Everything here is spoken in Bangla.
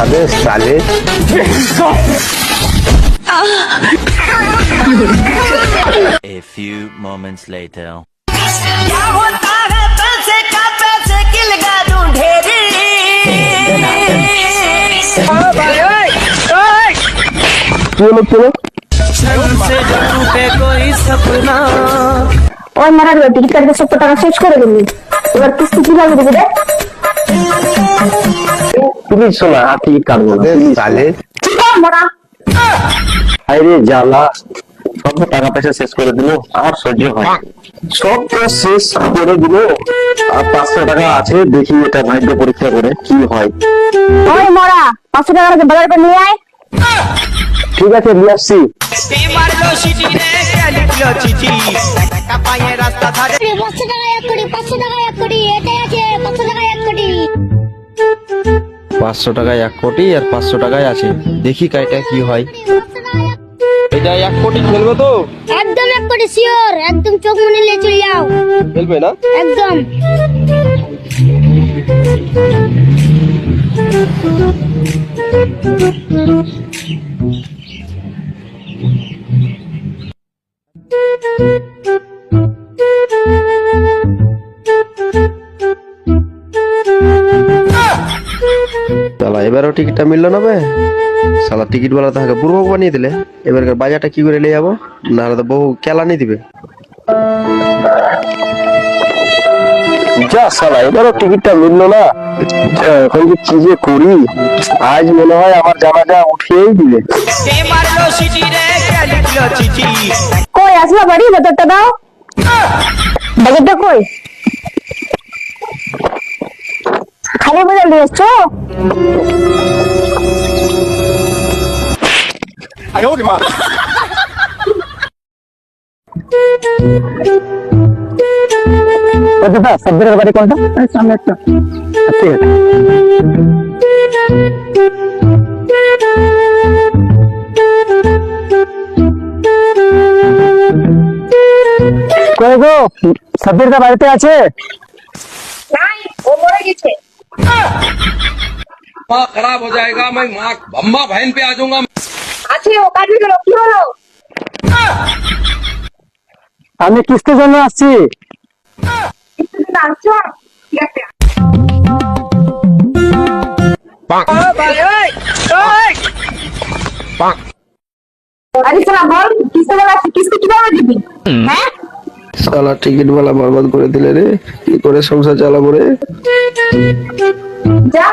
अबे साले A few moments later. क्या होता है पैसे का पैसे की लगा दूं ढेरी से जो टूटे कोई सपना ওই মারা গেল টিকিট কাটতে 70 টাকা শেষ করে দিলি এবার কিস্তি কিভাবে দিবি রে তুমি শোনা টিকিট কাটবো না সালে মরা আরে জ্বালা সব টাকা পয়সা শেষ করে দিল আর সহ্য হয় সব তো শেষ করে দিল আর 500 টাকা আছে দেখি এটা ভাগ্য পরীক্ষা করে কি হয় ওই মরা 500 টাকা করে বাজার করে নিয়ে আয় ঠিক আছে নিয়ে আসছি মারলো সিটি রে क्या लिखलो চিঠি টাকা পায়ে রাস্তা ধারে 500 টাকা এক কোটি 500 টাকা এক কোটি এটাই আছে 500 টাকা এক কোটি 500 টাকায় 1 কোটি আর 500 টাকায় আছে দেখি কাইটা কি হয় এটা 1 কোটি খেলবে তো একদম এক কোটি শিওর একদম চোখ মনে নিয়ে চলে যাও খেলবে না একদম তাহলে এবারও টিকিটটা মিললো না বে শালা টিকিট वाला তাকে বুড়ো বানিয়ে দিলে এবারকার বাজারটা কি করে নিয়ে যাবো না তো বহু কেলানি দিবে যা শালা এবারও টিকিটটা মিললো না এখন কি যে করি আজ মনে হয় আমার জানাটা উঠিয়েই দিবে মারলো সিটি রে क्या लिखलो চিঠি কই আসবা বাড়ি বাজারটা দাও বাজারটা কই খালি বাজার নিয়ে এসছো দাদা সব্বিরের বাড়ি কোনটা সামনে একটা ঠিক আছে কই গো সব্বির দা বাড়িতে আছে নাই ও মরে গেছে माँ खराब हो जाएगा मैं माँ अम्मा बहन पे आ जाऊंगा আছে ও কাজে গেল কি হলো আমি কিস্তির জন্য আসছি আসছো ঠিক আছে আরে সালা বল কিস্তি কিভাবে দিবি হ্যাঁ শালা টিকিট वाला বরবাদ করে দিলে রে কি করে সংসার চালাবো রে যা